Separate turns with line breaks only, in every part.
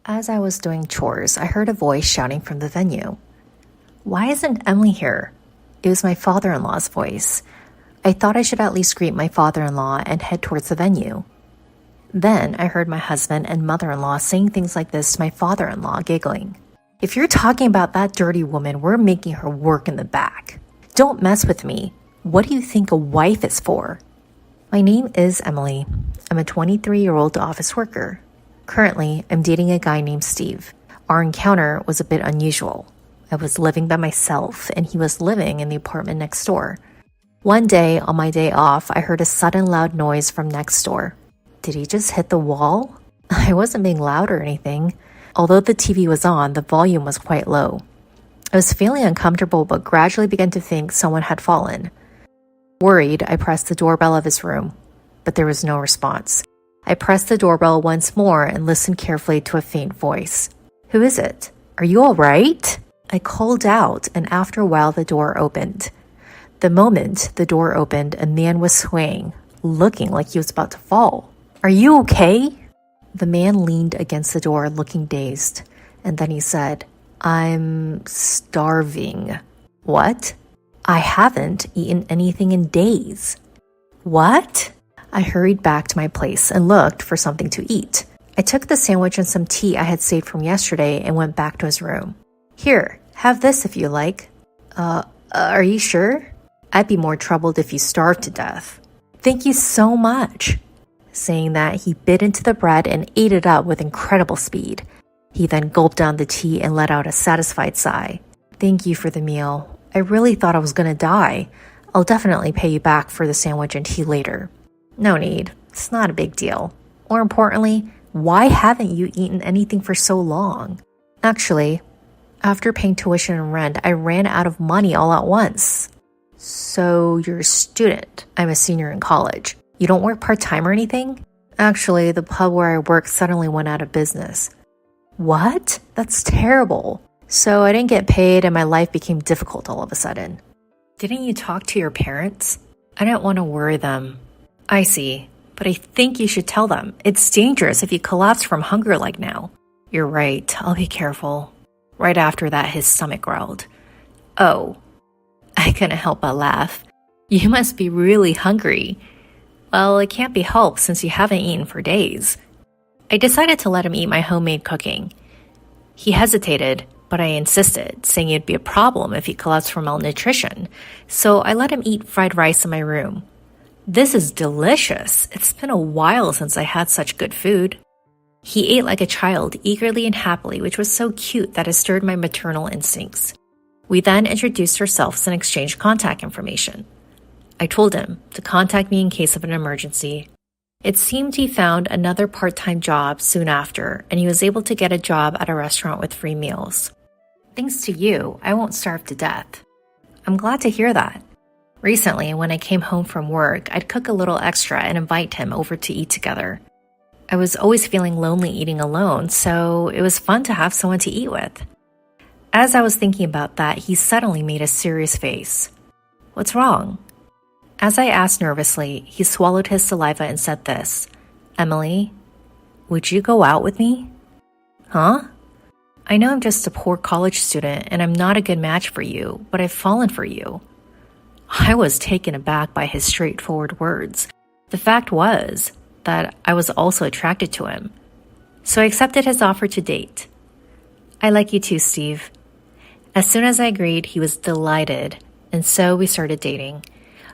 As I was doing chores, I heard a voice shouting from the venue. Why isn't Emily here? It was my father-in-law's voice. I thought I should at least greet my father-in-law and head towards the venue. Then I heard my husband and mother-in-law saying things like this to my father-in-law, giggling. If you're talking about that dirty woman, we're making her work in the back. Don't mess with me. What do you think a wife is for? My name is Emily. I'm a 23-year-old office worker. Currently, I'm dating a guy named Steve. Our encounter was a bit unusual. I was living by myself, and he was living in the apartment next door. One day, on my day off, I heard a sudden loud noise from next door. Did he just hit the wall? I wasn't being loud or anything. Although the TV was on, the volume was quite low. I was feeling uncomfortable, but gradually began to think someone had fallen. Worried, I pressed the doorbell of his room, but there was no response. I pressed the doorbell once more and listened carefully to a faint voice. Who is it? Are you all right? I called out, and after a while the door opened. The moment the door opened, a man was swaying, looking like he was about to fall. Are you okay? The man leaned against the door, looking dazed, and then he said, I'm starving. What? I haven't eaten anything in days. What? I hurried back to my place and looked for something to eat. I took the sandwich and some tea I had saved from yesterday and went back to his room. Here, have this if you like. Are you sure? I'd be more troubled if you starved to death. Thank you so much. Saying that, he bit into the bread and ate it up with incredible speed. He then gulped down the tea and let out a satisfied sigh. Thank you for the meal. I really thought I was gonna die. I'll definitely pay you back for the sandwich and tea later. No need. It's not a big deal. More importantly, why haven't you eaten anything for so long? Actually, after paying tuition and rent, I ran out of money all at once. So you're a student. I'm a senior in college. You don't work part-time or anything? Actually, the pub where I work suddenly went out of business. What? That's terrible. So I didn't get paid and my life became difficult all of a sudden. Didn't you talk to your parents? I didn't want to worry them. I see, but I think you should tell them. It's dangerous if you collapse from hunger like now. You're right, I'll be careful. Right after that, his stomach growled. Oh, I couldn't help but laugh. You must be really hungry. Well, it can't be helped since you haven't eaten for days. I decided to let him eat my homemade cooking. He hesitated, but I insisted, saying it'd be a problem if he collapsed from malnutrition, so I let him eat fried rice in my room. This is delicious. It's been a while since I had such good food. He ate like a child, eagerly and happily, which was so cute that it stirred my maternal instincts. We then introduced ourselves and exchanged contact information. I told him to contact me in case of an emergency. It seemed he found another part-time job soon after, and he was able to get a job at a restaurant with free meals. Thanks to you, I won't starve to death. I'm glad to hear that. Recently, when I came home from work, I'd cook a little extra and invite him over to eat together. I was always feeling lonely eating alone, so it was fun to have someone to eat with. As I was thinking about that, he suddenly made a serious face. What's wrong? As I asked nervously, he swallowed his saliva and said this. Emily, would you go out with me? Huh? I know I'm just a poor college student and I'm not a good match for you, but I've fallen for you. I was taken aback by his straightforward words. The fact was that I was also attracted to him. So I accepted his offer to date. I like you too, Steve. As soon as I agreed, he was delighted, and so we started dating.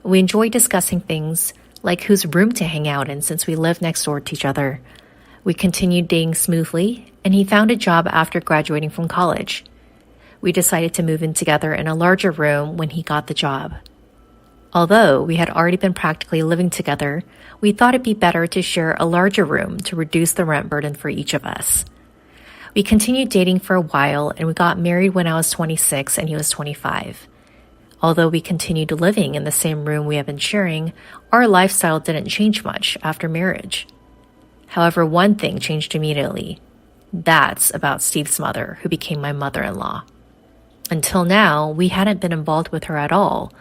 We enjoyed discussing things like whose room to hang out in since we lived next door to each other. We continued dating smoothly, and he found a job after graduating from college. We decided to move in together in a larger room when he got the job. Although we had already been practically living together, we thought it'd be better to share a larger room to reduce the rent burden for each of us. We continued dating for a while, and we got married when I was 26 and he was 25. Although we continued living in the same room we have been sharing, our lifestyle didn't change much after marriage. However, one thing changed immediately. That's about Steve's mother, who became my mother-in-law. Until now, we hadn't been involved with her at all,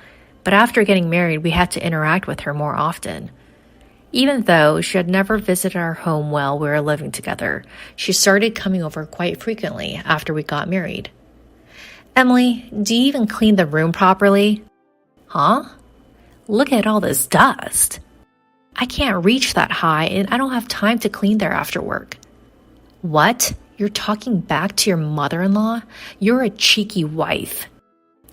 but after getting married, we had to interact with her more often. Even though she had never visited our home while we were living together, she started coming over quite frequently after we got married. Emily, do you even clean the room properly? Huh? Look at all this dust. I can't reach that high and I don't have time to clean there after work. What? You're talking back to your mother-in-law? You're a cheeky wife.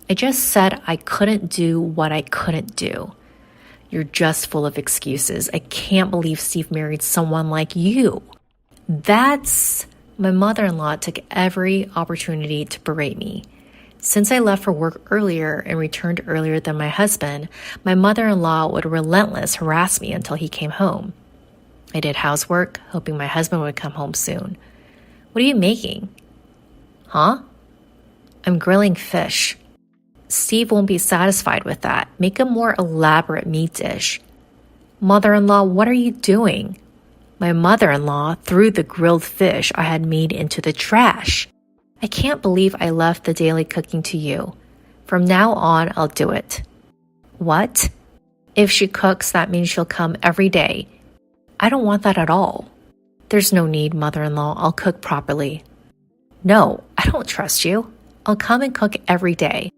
I just said I couldn't do what I couldn't do. You're just full of excuses. I can't believe Steve married someone like you. My mother-in-law took every opportunity to berate me. Since I left for work earlier and returned earlier than my husband, my mother-in-law would relentlessly harass me until he came home. I did housework, hoping my husband would come home soon. What are you making? Huh? I'm grilling fish. Steve won't be satisfied with that. Make a more elaborate meat dish. Mother-in-law, what are you doing? My mother-in-law threw the grilled fish I had made into the trash. I can't believe I left the daily cooking to you. From now on, I'll do it. What? If she cooks, that means she'll come every day. I don't want that at all. There's no need, mother-in-law. I'll cook properly. No, I don't trust you. I'll come and cook every day.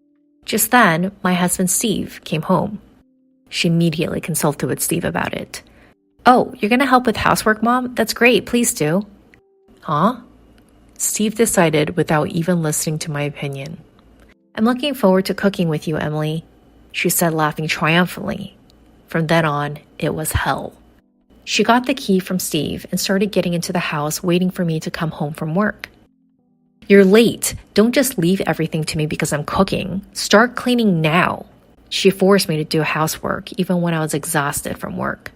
Just then, my husband Steve came home. She immediately consulted with Steve about it. Oh, you're going to help with housework, Mom? That's great. Please do. Huh? Steve decided without even listening to my opinion. I'm looking forward to cooking with you, Emily, she said, laughing triumphantly. From then on, it was hell. She got the key from Steve and started getting into the house, waiting for me to come home from work. You're late. Don't just leave everything to me because I'm cooking. Start cleaning now. She forced me to do housework even when I was exhausted from work.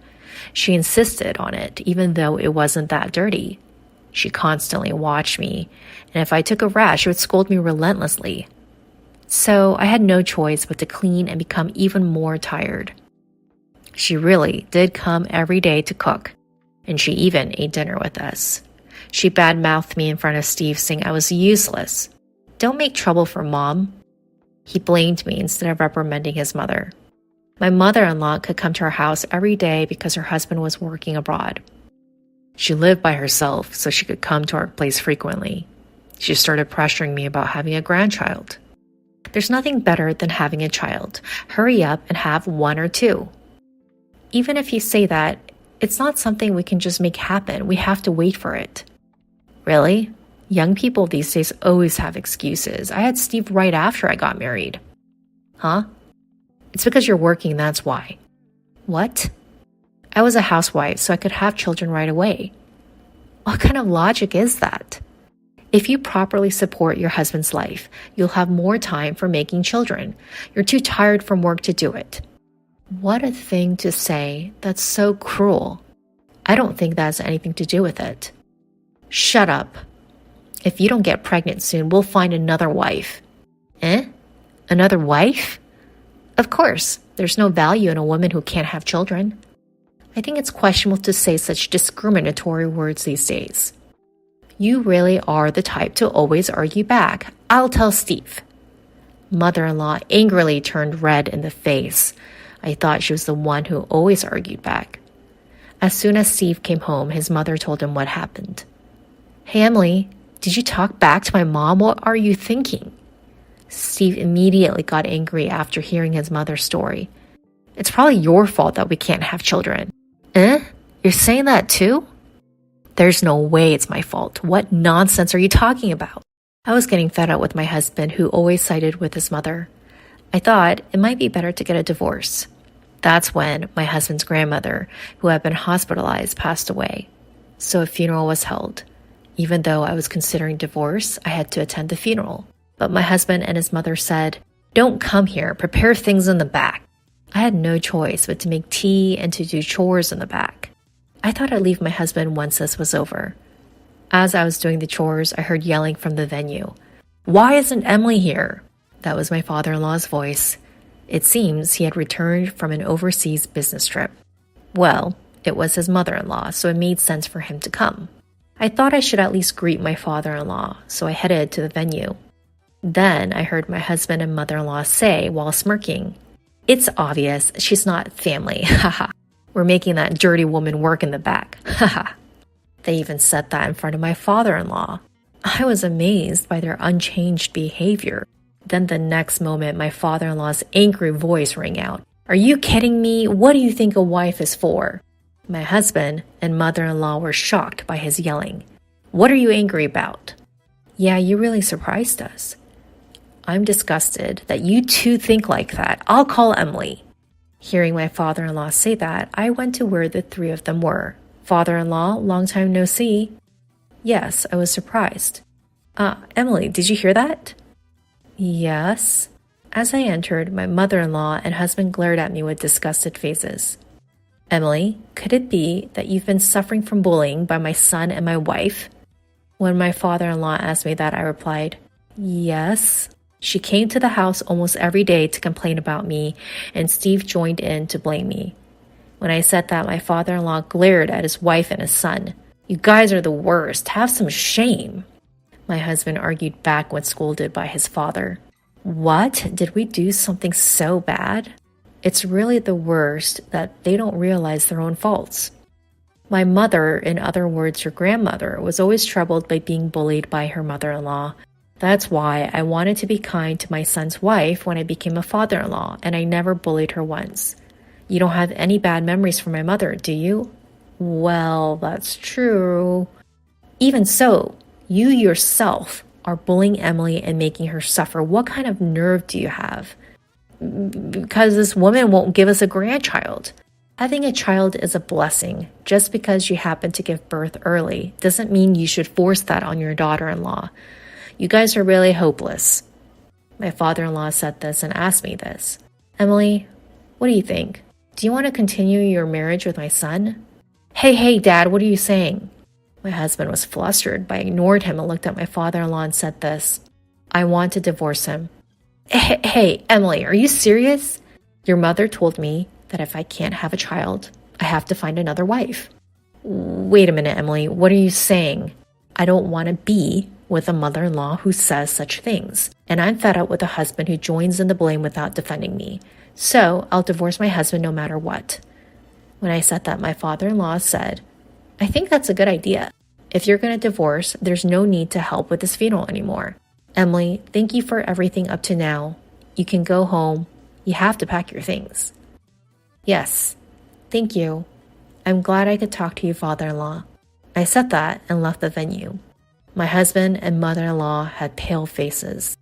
She insisted on it even though it wasn't that dirty. She constantly watched me, and if I took a rest, she would scold me relentlessly. So I had no choice but to clean and become even more tired. She really did come every day to cook, and she even ate dinner with us. She badmouthed me in front of Steve, saying I was useless. Don't make trouble for Mom. He blamed me instead of reprimanding his mother. My mother-in-law could come to our house every day because her husband was working abroad. She lived by herself, so she could come to our place frequently. She started pressuring me about having a grandchild. There's nothing better than having a child. Hurry up and have one or two. Even if you say that, it's not something we can just make happen. We have to wait for it. Really? Young people these days always have excuses. I had Steve right after I got married. Huh? It's because you're working, that's why. What? I was a housewife, so I could have children right away. What kind of logic is that? If you properly support your husband's life, you'll have more time for making children. You're too tired from work to do it. What a thing to say. That's so cruel. I don't think that has anything to do with it. Shut up. If you don't get pregnant soon, we'll find another wife. Eh? Another wife? Of course, there's no value in a woman who can't have children. I think it's questionable to say such discriminatory words these days. You really are the type to always argue back. I'll tell Steve. Mother-in-law angrily turned red in the face. I thought she was the one who always argued back. As soon as Steve came home, his mother told him what happened. Hey, Emily, did you talk back to my mom? What are you thinking? Steve immediately got angry after hearing his mother's story. It's probably your fault that we can't have children. Eh? You're saying that too? There's no way it's my fault. What nonsense are you talking about? I was getting fed up with my husband, who always sided with his mother. I thought it might be better to get a divorce. That's when my husband's grandmother, who had been hospitalized, passed away. So a funeral was held. Even though I was considering divorce, I had to attend the funeral. But my husband and his mother said, "Don't come here, prepare things in the back." I had no choice but to make tea and to do chores in the back. I thought I'd leave my husband once this was over. As I was doing the chores, I heard yelling from the venue. "Why isn't Emily here?" That was my father-in-law's voice. It seems he had returned from an overseas business trip. Well, it was his mother-in-law, so it made sense for him to come. I thought I should at least greet my father-in-law, so I headed to the venue. Then I heard my husband and mother-in-law say while smirking, "It's obvious she's not family, haha. We're making that dirty woman work in the back. Haha. They even said that in front of my father-in-law. I was amazed by their unchanged behavior. Then the next moment, my father-in-law's angry voice rang out. Are you kidding me? What do you think a wife is for? My husband and mother-in-law were shocked by his yelling. What are you angry about? Yeah, you really surprised us. I'm disgusted that you two think like that. I'll call Emily. Hearing my father-in-law say that, I went to where the three of them were. Father-in-law, long time no see. Yes, I was surprised. Emily, did you hear that? Yes. As I entered, my mother-in-law and husband glared at me with disgusted faces. Emily, could it be that you've been suffering from bullying by my son and my wife? When my father-in-law asked me that, I replied, yes. She came to the house almost every day to complain about me, and Steve joined in to blame me. When I said that, my father-in-law glared at his wife and his son. You guys are the worst. Have some shame. My husband argued back when scolded by his father. What? Did we do something so bad? It's really the worst that they don't realize their own faults. My mother, in other words, your grandmother, was always troubled by being bullied by her mother-in-law. That's why I wanted to be kind to my son's wife when I became a father-in-law, and I never bullied her once. You don't have any bad memories from my mother, do you? Well, that's true. Even so, you yourself are bullying Emily and making her suffer. What kind of nerve do you have? Because this woman won't give us a grandchild. Having a child is a blessing. Just because you happen to give birth early doesn't mean you should force that on your daughter-in-law. You guys are really hopeless. My father-in-law said this and asked me this. Emily, what do you think? Do you want to continue your marriage with my son? Hey, Dad, what are you saying? My husband was flustered, but I ignored him and looked at my father-in-law and said this. I want to divorce him. Hey, Emily, are you serious? Your mother told me that if I can't have a child, I have to find another wife. Wait a minute, Emily, what are you saying? I don't want to be with a mother-in-law who says such things, and I'm fed up with a husband who joins in the blame without defending me. So I'll divorce my husband no matter what. When I said that, my father-in-law said, I think that's a good idea. If you're going to divorce, there's no need to help with this funeral anymore. Emily, thank you for everything up to now. You can go home. You have to pack your things. Yes, thank you. I'm glad I could talk to you, father-in-law. I said that and left the venue. My husband and mother-in-law had pale faces,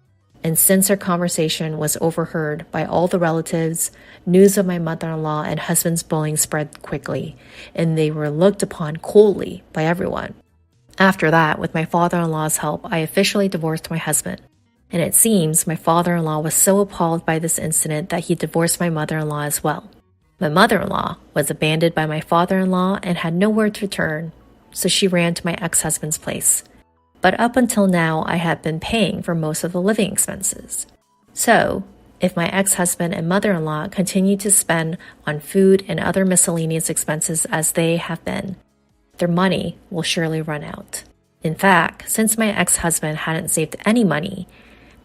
and since our conversation was overheard by all the relatives, news of my mother-in-law and husband's bullying spread quickly, and they were looked upon coldly by everyone. After that, with my father-in-law's help, I officially divorced my husband. And it seems my father-in-law was so appalled by this incident that he divorced my mother-in-law as well. My mother-in-law was abandoned by my father-in-law and had nowhere to turn, so she ran to my ex-husband's place. But up until now, I had been paying for most of the living expenses. So, if my ex-husband and mother-in-law continue to spend on food and other miscellaneous expenses as they have been, their money will surely run out. In fact, since my ex-husband hadn't saved any money,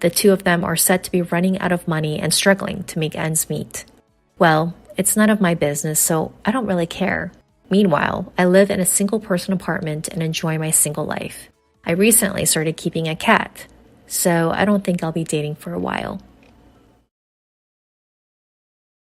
the two of them are said to be running out of money and struggling to make ends meet. Well, it's none of my business, so I don't really care. Meanwhile, I live in a single-person apartment and enjoy my single life. I recently started keeping a cat, so I don't think I'll be dating for a while.